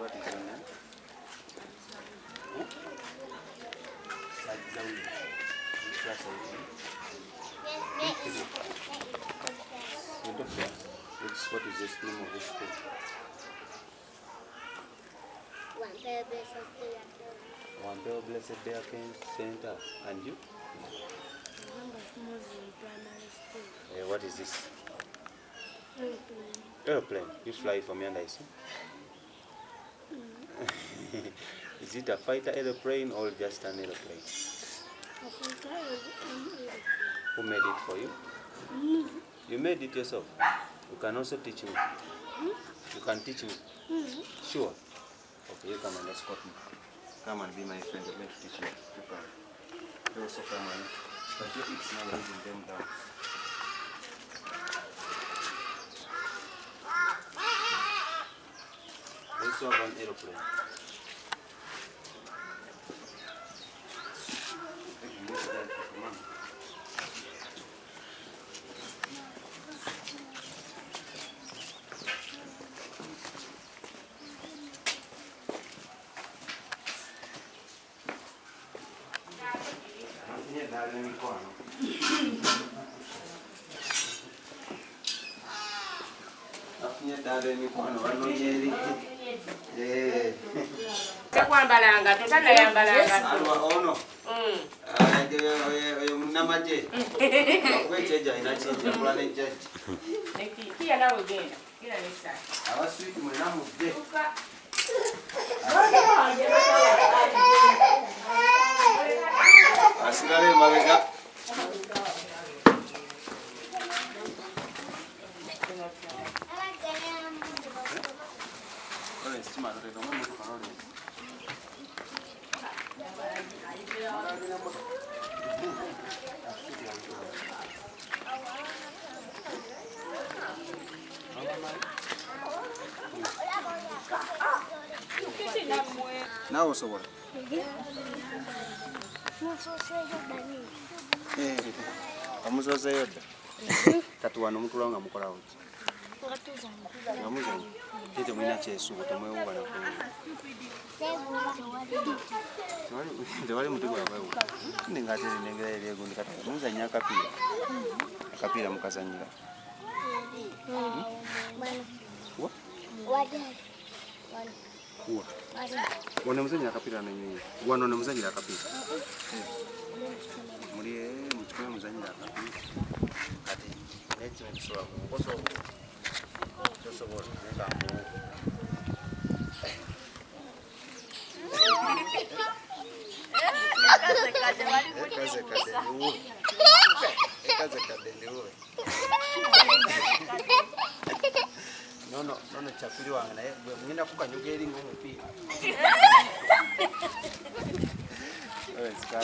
what is your name? Sajjawi. Which class are you in? What is the name of the school? Wambeo Blessed Day Center. And you? What is this? Airplane. You fly from here, I see. Is it a fighter airplane or just an airplane? Who made it for you? You made it yourself? You can also teach me. You can teach me? Sure. Okay, you come and escort me. Come and be my friend. I'm going to teach you. You can. You also come and... But it's not raising them down. I also have an aeroplane. Tekwambalanga totanayambalanga alwa ono oyo munamaje okwecheja inacheja kulane jaji kia nawe genda kila nisa abaswiti mwena mudde asigale mabega Now also what? Amusose yote. Tatu wano mkulanga mukola uchi. Ngamuzanyi. Tete mwina chesu kutomwe uwa na kwenye. Tewali mutiku ya kwewu. Ningati nengele ile gundi kata. Muzanyi akapira. Akapira mukazanyira. Wa? Uwa. Wana muzanyi akapira na nyinyi. Wana wana muzanyi akapira. Mulie mchukue muzanyi akapira. Ati. Nechi mkiswa mkoso. Koso bora. Neka mu. Nono chakuli wange naye ngenda kukanyuga eri ng'omupiira.